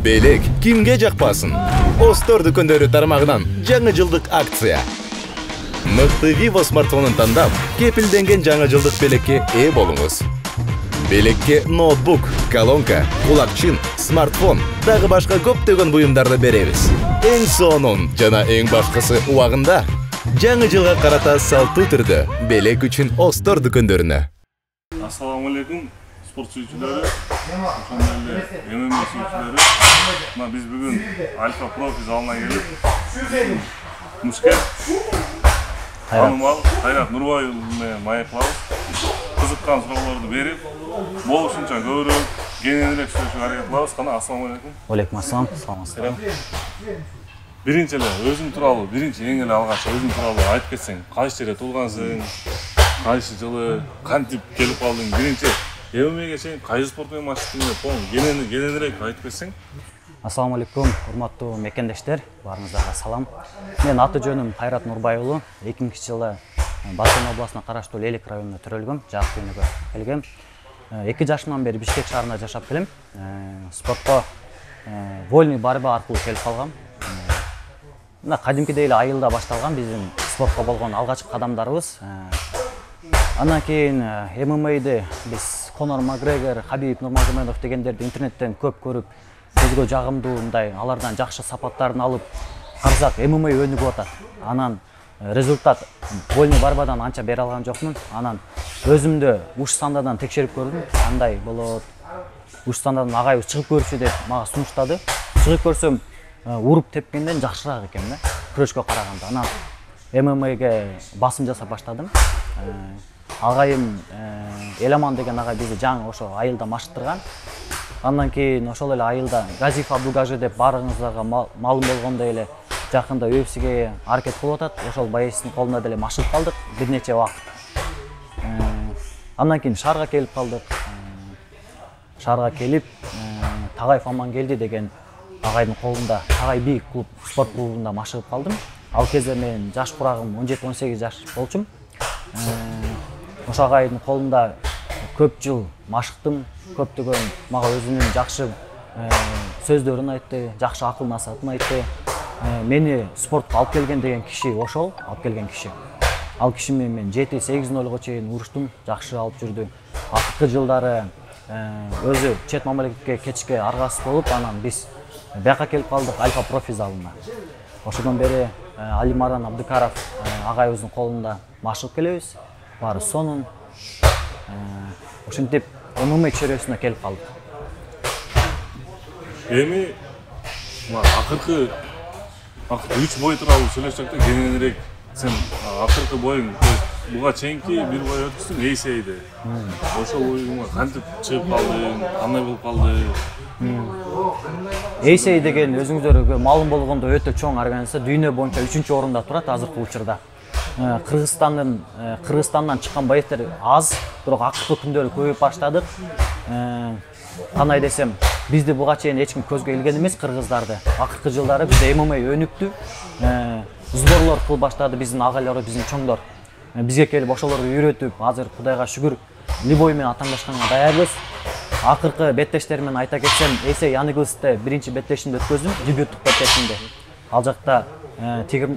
Белек кимге жакпасын? Остор дүкөндөрү тармагынан жаңы жылдык акция. Мыкты Vivo смартфонун тандап, кепилденген жаңы жылдык белекке ээ болуңуз. Белекке ноутбук, колонка, кулакчын, смартфон, дагы башка көптөгөн буюмдарды беребиз. Эң сонун жана эң башкысы убагында. Жаңы жылга карата салтуу түрдө белек үчүн Остор дүкөндөрүнө. Ассаламу алейкум, спорт сүйүүчүлөрү, ошондой эле ММА сүйүүчүлөрү. Биз бүгүн Альфа Профи залына келип, Мушке, Танымал, Кайрат Нурбаев менен маектебиз. Кызыккан суроолорду берип, болушунча көбүрөөк, кеңирээк сүйлөшүүгө аракет кылабыз. Кана, ассаламу алейкум. Алейкум ассалам. Саламатсызбы? Биринчи эле өзүң тууралуу, эң эле алгач өзүң тууралуу айтып кетсең, кайсы жерде туулгансың, кайсы жылы, кантип келип калдың, биринчи ММАга чейин кайсы спорт менен маштың деп, кененирээк айтып кетсең. Ассаламу алейкум, урматтуу мекендештер, баарыңыздарга салам. Мен аты жөнүм Кайрат Нурбай уулу. 2000-жылы Баткен областына караштуу Лелек районунда төрөлгөм, жак дүйнөгө келгем. 2 жашымдан бери Бишкек шаарында жашап келем. Спортко вольный борьба аркылуу келип калгам. Мына кадимкидей эле айылда башталган биздин спортко болгон алгачкы кадамдарыбыз. Андан кийин ММА'ды биз Конор Макгрегор, Хабиб Нурмагомедов дегендерди интернеттен көп көрүп, көзгө жагымдуу мындай алардан жакшы сапаттарын алып, карасак ММА өнүгүп атат. Анан результат вольный борьбадан анча бере алган жокмун. Анан өзүмдө уш сандадан текшерип көрдүм. Кандай болот? Уш сандадан агайыбыз чыгып көрчү деп мага сунуштады. Чыгып көрсөм, уруп тепкенден жакшыраак экен да, күрөшкө караганда. Анан ММАга басым жасап баштадым. Агайым Эламан деген агай бизди жаңы ошо айылда машыктырган. Андан кийин ошол эле айылда Газиф Абдугажи деп баарыңыздарга маалым болгондой эле жакында УФСге аракет кылып атат. Ошол байыстын колунда деле машыгып калдык бир нече убакыт. Андан кийин шаарга келип калдык. Шаарга келип Тагаев Амангелди деген агайдын колунда Тагай бийик клуб спорт клубунда машыгып калдым. Ал кезде мен жаш курагым 17-18 жаш болчумун. Ошо агайдын колунда көп жыл машыктым. Көптөгөн мага өзүнүн жакшы сөздөрүн айтты, жакшы акыл насаатын айтты. Мени спортко алып келген деген киши ошол, алып келген киши. Ал киши менен мен 7-8-0 чейин уруштум, жакшы алып жүрдү. Акыркы жылдары өзү чет мамлекетке кетишке аргасыз болуп, анан биз бияка келип калдык Альфа Профи залына. Ошондон бери Алимардан Абдыкаров агайыбыздын колунда машыгып келебиз. Баары сонун. Ошентип ММА чөйрөсүнө келип калдык. Эми акыркы 3 бой тууралуу сүйлөшсөк да, кеңирээк сен акыркы боюң буга чейинки бир бой өткүздүң Эйсейде. Ошол боюңа кантип чыгып калдың, кандай болуп калды? Эйсей деген өзүңүздөргө маалым болгондой өтө чоң организация, дүйнө боюнча 3-орунда турат азыркы учурда. Кыргызстандан чыккан байыктар аз, бирок акыркы күндөрү көбөйүп баштадык. Кандай десем, бизди буга чейин эч ким көзгө илген эмес, кыргыздарды. Акыркы жылдары бизде ММА өнүктү. Сборлор кылып баштады биздин агайлар, биздин чоңдор. Бизге келип ошолорду үйрөтүп, азыр Кудайга шүгүр, любой менен атаңдашканга даярбыз. Акыркы беттештер менен айта кетсем, Эйсей Яныгылысты биринчи беттешимди өткөздүм, дебюттук беттешимди. Ал жакта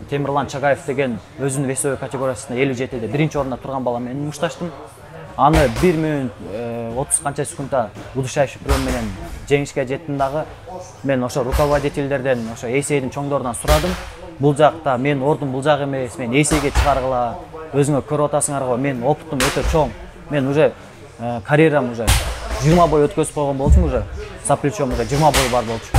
Темирлан Чагаев деген өзүнүн весовой категориясында 57-де биринчи орунда турган бала менен мушташтым. Аны 1 минут 30 канча секундта удушающий прием менен жеңишке жеттим дагы. Мен ошо руководительдерден, ошо Эйсейдин чоңдорунан сурадым. Бул жакта мен ордум бул жак эмес, мен Эйсейге чыгаргыла, өзүңө көрүп атасыңар го, мен опытым өтө чоң. Мен уже карьерам уже 20 бой өткөзүп койгон болчумун, уже за плечом уже 20 бой бар болчу.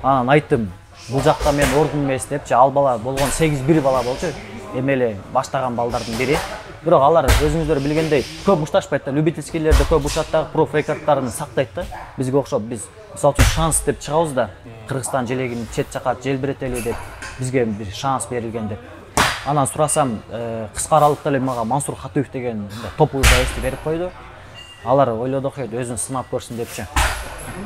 Анан айттым, бул жакта мен ордум эмес депчи, ал бала болгон 8-1 бала болчу. Эмеле баштаган балдардын бири. Бирок алар өзүңүздөр билгендей көп ушташпайт да, любительскийлерде көп ушат да, проф рекордтарын сактайт да. Бизге окшоп биз мисалы үчүн шанс деп чыгабыз да, Кыргызстан желегин чет жака желбиретели деп бизге бир шанс берилген деп. Анан сурасам, кыска аралыкта эле мага Мансур Хатуев деген топ уюлдаешти берип койду. алар ойлодук еді өзүн сынап көрсүн депчи.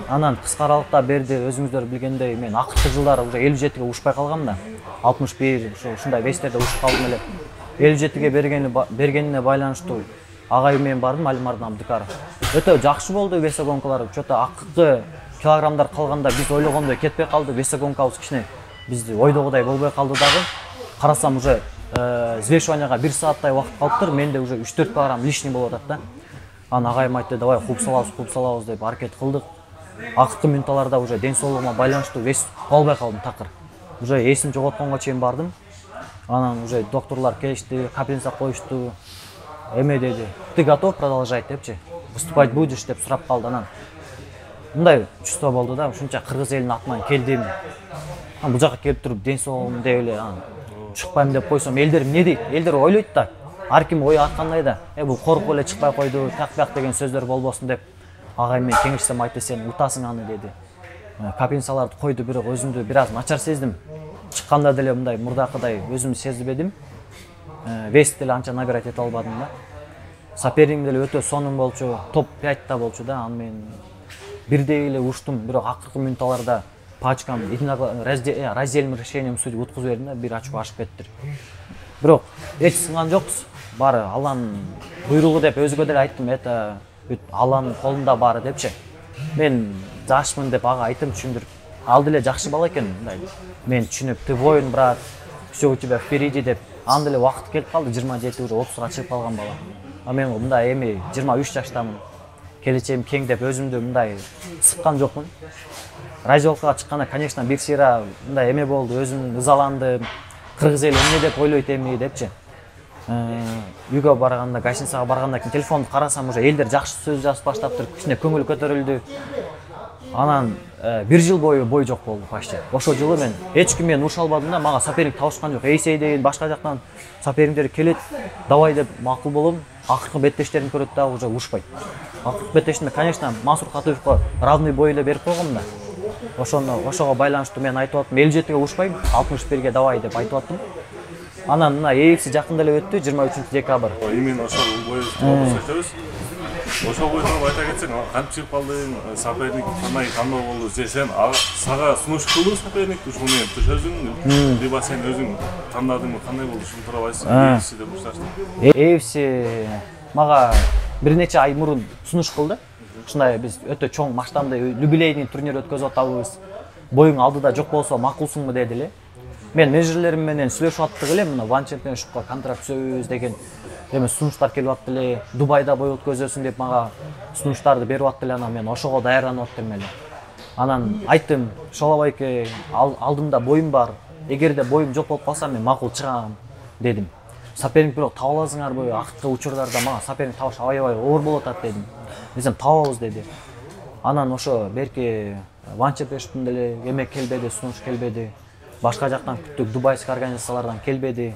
Анан кыска аралыкта берди, өзүңүздөр билгендей мен акыркы жылдары уже 57-ге ушпай калгам да. 61 ушундай вестерде ушуп калдым эле. 57-ге бергенине байланыштуу агайым менен бардым, Алимардын Абдыкаров. Өтө жакшы болду весогонкалар. Чөтө акыркы килограммдар калганда биз ойлогондой кетпей калды. Весогонкабыз кичине бизди ойдогудай болбой калды дагы. Карасам уже взвешиванияга 1 сааттай убакыт калыптыр. Менде уже 3-4 килограмм лишний болуп атат да. Анан агайым айтты, давай кууп салабыз деп аракет кылдык. Акыркы минуттарда уже ден соолугума байланыштуу вес албай калдым такыр. Уже эсим жоготконго чейин бардым. Анан уже докторлор келишти, капельница коюшту. Эме деди, ты готов продолжать депчи, выступать будешь деп сурап калды. Анан мындай чувство болду да, ушунча кыргыз элинин атынан келдим. Бул жака келип туруп ден соолугум деп эле чыкпайм деп койсом, элдер эмне дейт? Элдер ойлойт да. Ар ким ой аткандай да. Бул коркуп эле чыкпай койду, так деген сөздөр болбосун деп агайым менен кеңешсем, айтты, сен утасың аны деди. Капельницаларды койду, бирок өзүмдү бир аз начар сездим. Чыкканда деле мындай мурдакыдай өзүмдү сезбедим. Вес деле анча набирать эте албадым да. Сопернигим деле өтө сонун болчу, топ 5-та болчу да. Аны мен бирдей эле уштум, бирок акыркы минуттарда пачкам раздельным решением судьи уткузуп бердим да, 1 очко ашып кеттир. Бирок эч сынган жокпуз. Баары Алланын буйругу деп өзгө деле айттым, это Алланын колунда баары депчи. Мен жашмын деп ага айтым, түшүндүрүп. Ал деле жакшы бала экен, мындай. Мен түшүнүп, ты воин, брат, всё у тебя впереди деп. Аны деле убакыт келип калды, 27 уже 30га чыгып калган бала. А мен мындай эми 23 жаштамын. Келечегим кең деп өзүмдү мындай сыккан жокмун. Радиолкага чыкканда, конечно, бир сыйра мындай эме болду, өзүм ызаландым. Кыргыз эли эмне деп ойлойт эми депчи. Үйгө барганда, гостиницага баргандан кийин телефонду карасам, уже элдер жакшы сөз жазып баштаптыр, кичине көңүл көтөрүлдү. Анан 1 жыл бою бой жок болду почти. Ошол жылы мен эч ким менен уруша албадым да, мага соперник табышкан жок. Эйсей деген башка жактан соперниктер келет, давай деп макул болом. Акыркы беттештерин көрөт да, уже урушпайт. Акыркы беттешинде, конечно, Мансур Катыевко равный бой эле берип койгом да. Ошого байланыштуу мен айтып аттым, 57-ге урушпайм, 61-ге давай деп айтып аттым. Анан мына EFC жакында эле өттү, 23-декабрь. Именно ошол бой айтабыз. Ошол бойдо айта кетсең, кантип чыгып калдың, соперник кандай болду? Сен сага сунуш кылдың соперник, ушул менен түшөзүң, либо сен өзүң тандадыңбы, кандай болду? Ушуну тууралуу айтсаң, EFC деп башташтың. EFC мага бир нече ай мурун сунуш кылды. Ушундай биз өтө чоң масштабный юбилейный турнир өткөзүп атабыз. Боюң алдыда жок болсо макулсуңбу деди эле. Мен менеджерлерим менен сүйлөшүп аттык эле, мына One Championship'ка контракт түзөбүз деген эме сунуштар келип атты эле. Дубайда бой өткөзөсүң деп мага сунуштарды берип атты эле, анан мен ошого даярданып аттым эле. Анан айттым, Шолобайке, алдымда боюм бар. Эгерде боюм жок болуп калса мен макул чыгам дедим. Соперник бирок таба аласыңарбы? Акыркы учурдарда мага соперник табыш аябай оор болуп атат дедим. Десем табабыз деди. Анан ошо берки One Championship'тин деле эме келбеди, сунуш келбеди. Башка жактан күттүк, дубайский организациялардан келбеди.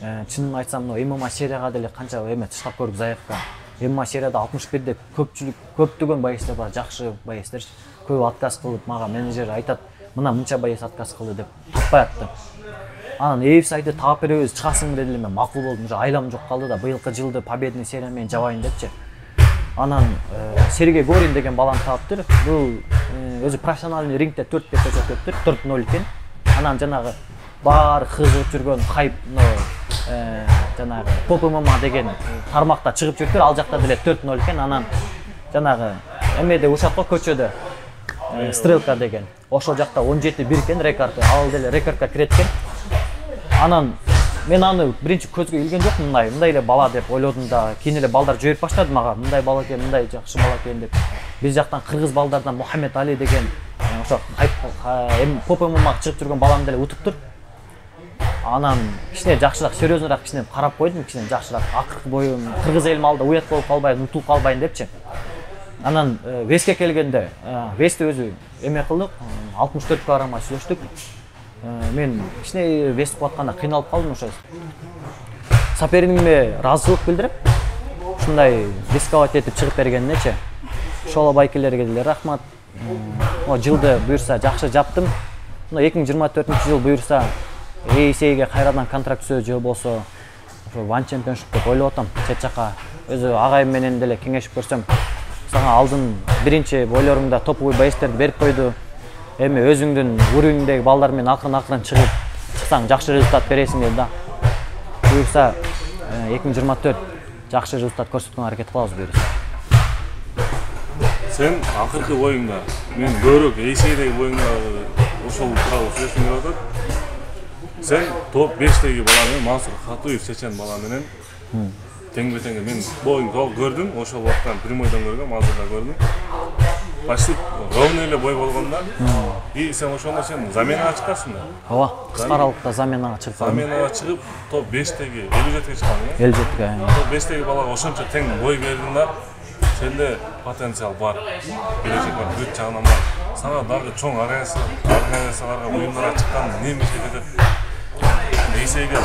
Чынын айтсам, ММА серияга деле канча эме таштап көрдүк заявка. ММА серияда 61де көптөгөн байестер бар, жакшы байестер. Көбү отказ кылып, мага менеджер айтат, мына мынча байес отказ кылды деп таппай атты. Анан EFC айтты, таап беребиз, чыгасыңбы деди эле, мен макул болдум. Уже айлам жок калды да, быйылкы жылды победный серия менен жабайын депчи. Анан Сергей Горин деген баланы таптыр. Бул өзү профессиональный рингде 4 деп өтөптүр, 4-0 экен. Анан жанагы бар кызыгып жүргөн хайп, жанагы Pop MMA деген тармакта чыгып жүрүптүр, ал жакта деле 4-0 экен. Анан жанагы эмеде ушат го көчөдө Стрелка деген. Ошол жакта 17-1 экен рекорду, ал деле рекордко кирет экен. Анан мен аны биринчи көзгө илген жокмун, мындай эле бала деп ойлодум да, кийин эле балдар жиберип баштады мага, мындай бала экен, мындай жакшы бала экен деп. Биз жактан кыргыз балдардан Мухаммед Али деген ошо Pop MMA чыгып жүргөн балам деле утуптур. Анан кичине жакшыраак, серьезныраак кичине карап койдум, кичине жакшыраак акыркы боюм кыргыз элим алда уят болуп калбайын, утулуп калбайын депчи. Анан веске келгенде, вести өзү эме кылдык, 64 килограммга сүйлөштүк. Мен кичине вес кылып атканда кыйналып калдым ошо. Сопернигиме ыраазычылык билдирип, ушундай рисковать этип чыгып бергенинечи. Шолобайкелерге деле рахмат. Жылды буюрса жакшы жаптым. 2024-жыл буюрса EFC'ге кайрадан контракт түзөө же болсо ошо One Championship деп ойлоп атам, чет жака өзү агайым менен деле кеңешип көрсөм, сага алдын биринчи бойлоруңда топовый боецтерди берип койду. Эми өзүңдүн уровеньдеги балдар менен акырын чыксаң жакшы результат бересиң деди да. Буюрса 2024 жакшы результат көрсөткөнгө аракет кылабыз буюрса. Sen akırkı boyunda, men görök AC'deki boyunda ошол тууралуу сүйлөшкүм келип атат. Sen top 5'teki bala менен Мансур Катуев чечен бала менен тең-бетеңге мен боюң көрдүм, ошол убакыттан прямойдон көргөм, азыр да көрдүм. Почти ровный эле бой болгондо, и сен ошондо сен заменага чыккансың да. Ооба, кыска аралыкта заменага чыгып калдым. Заменага чыгып, топ 5'teki 57'ge чыккан, э? 57'ge. Топ 5'teki балага ошончо тең бой бердиң да. Sende потенциал бар, gelecek var, güç çağına var. Sana dagı çoğun organizasyonlarga, uyumlara çıkan ne mesele edip AC'ge,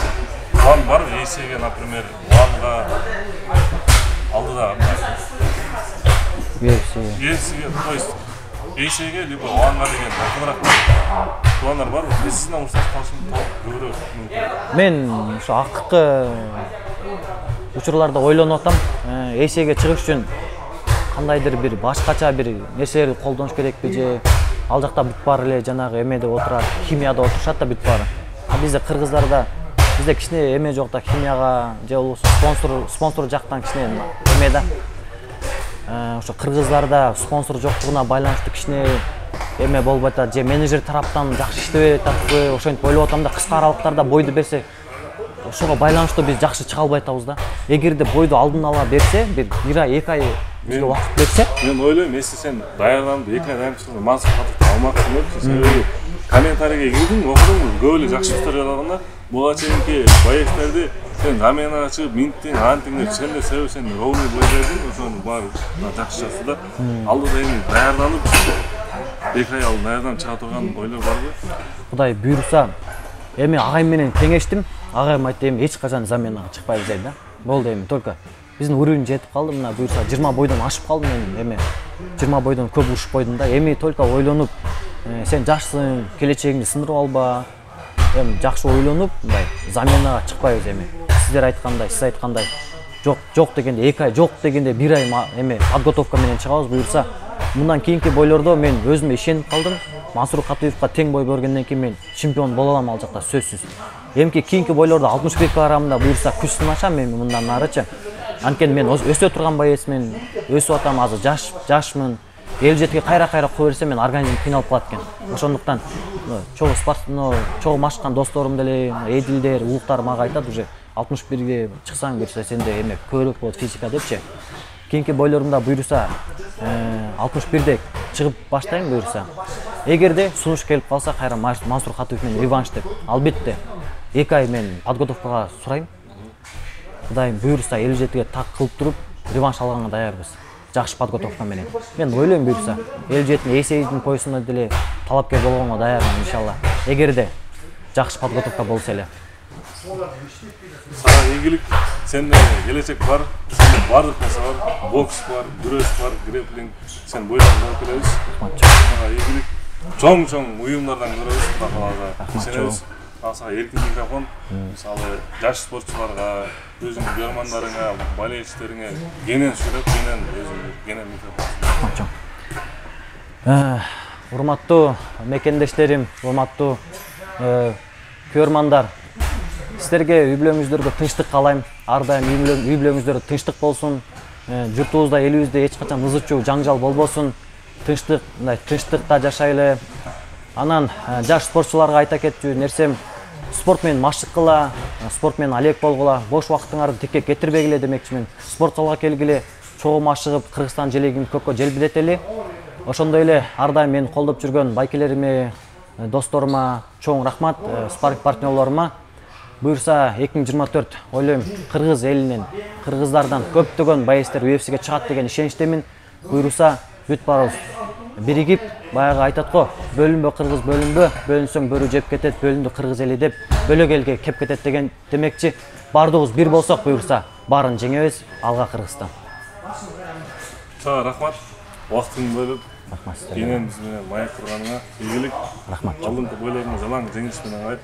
Van var AC'ge, например, Van'ga aldı da UFC'ge, то есть AC'ge, либо Van'ga деген yakınırak planlar var. Sizinle uğraştık kalsın, görüyoruz. Мен ошо акыркы учурларда ойлонуп атам, AC'ге чыгыш үчүн кандайдыр бир башкача бир нерселерди колдонуш керекпи же ал жакта бүт баары эле жанагы эмеде отурат, химияда отурушат да бүт баары. Бизде кыргыздарда бизде кичине эме жок да, химияга же болбосо спонсор жактан кичине эме да. Ошо кыргыздарда спонсор жоктугуна байланыштуу кичине эме болбой атат, же менеджер тараптан жакшы иштебей атпы, ошентип ойлоп атам да. Кыска аралыктарда бойду берсе ошого байланыштуу биз жакшы чыга албай атабыз да. Эгерде бойду алдын ала берсе, бир ай, 2 ай бизге убакыт берсе, мен ойлойм, если сен даярданып 2 айдан кийин Мансур Катуевди алмакчысың деп, себеби комментарийге кирдиң, окудуң, көп эле жакшы иштер жазылганда, буга чейинки боецтерди сен заменага чыгып минттиң, антиң деп, сенде себеби сен ровный бой бердиң, ошонун баары жакшы жазды да. Алдыда эми даярданып 2 ай алдын даярданып чыга турган бойлор барбы? Кудай буйруса, эми агайым менен кеңештим. Агайым айтты, эми эч качан заменага чыкпайбыз дейт да. Болду, эми только биздин уровень жетип калды, мына буйруса 20 бойдон ашып калдым мен, эми 20 бойдон көп урушуп койдум да. Эми только ойлонуп, сен жашсың, келечегиңди сындырып алба. Эми жакшы ойлонуп, мындай заменага чыкпайбыз эми. Сиздер айткандай, сиз айткандай жок дегенде 2 ай, жок дегенде 1 ай эми подготовка менен чыгабыз буйруса. Мындан кийинки бойлордо мен өзүмө ишенип калдым. Мансур Катуевка тең бой бергенден кийин мен чемпион боло алам ал жакта сөзсүз. Эмки кийинки бойлордо 61 килограммда буйруса күч сынашам эми мындан нарычы. Анткени мен өсө турган боецмин, өсүп атам, азыр жашмын. 57-ге кайра кое берсем мен организм кыйналып калат экен. Ошондуктан чогуу машыккан досторум деле, эдилдер, улуктар мага айтат уже 61-ге чыксаң буюрса сенде эме көбүрөөк болот физика депчи. Кийинки бойлорумда буюрса 61-де чыгып баштайм буюрса. Эгерде сунуш келип калса кайра Мансур Катуев менен реванш деп, албетте 2 ай мен подготовкага сурайм. Кудайым буюрса 57-ге так кылып туруп реванш алганга даярбыз. Жакшы подготовка менен. Мен ойлойм буюрса 57-н AC'дин поясына деле талапкер болгонго даярмын иншалла. Эгерде жакшы подготовка болсо эле. Sana ilgilik, sende gelecek var, sende bardык narsa var, boks var, güreş var, grappling, sen boydan görüp kelebиз. Sana ilgilik, çoğun uyumlardan görüyoruz, bakalada senebиз. Sana erkin mikrofon, misалы жаш спортчуларга, өзүңдүн görmanlarыңа, болельщиктериңе кенен сүйлөп, кенен микрофон. Урматтуу мекендештерим, урматтуу көрмандар, сіздерге үй-бүлөңүздөргө тынчтык каалайм. Ар дайым үй-бүлөңүздөргө тынчтык болсун. Журтубузда, элибизде эч качан ызычуу, жаңжал болбосун. Тынчтыкта жашайлы. Анан жаш спортчуларга айта кетчү нерсем, спорт менен машыккыла, спорт менен алек болгула, бош убактыңарды тикке кетирбегиле демекчимин. Спорт залга келгиле, чогуу машыгып, Кыргызстан желегин көккө желбиретели. Ошондой эле ар дайым мени колдоп жүргөн байкелериме, досторума чоң рахмат, спарринг партнерлорума. Буюрса 2024 ойлойм кыргыз элинен, кыргыздардан көптөгөн боецтер UFC'ге чыгат деген ишеничтемин. Буюрса бүт баарыбыз биригип, баягы айтат го, бөлүнбө кыргыз бөлүнбө, бөлүнсөң бөрү жеп кетет, бөлүндү кыргыз эли деп бөлөк элге кеп кетет деген демекчи. Бардыгыбыз бир болсок буюрса баарын жеңебиз, алга Кыргызстан. Рахмат. Убактыңды бөлүп, кенен биз менен маек курганыңа ийгилик. Рахмат. Алдыңкы бойлоруңа жалаң жеңиш менен кайт.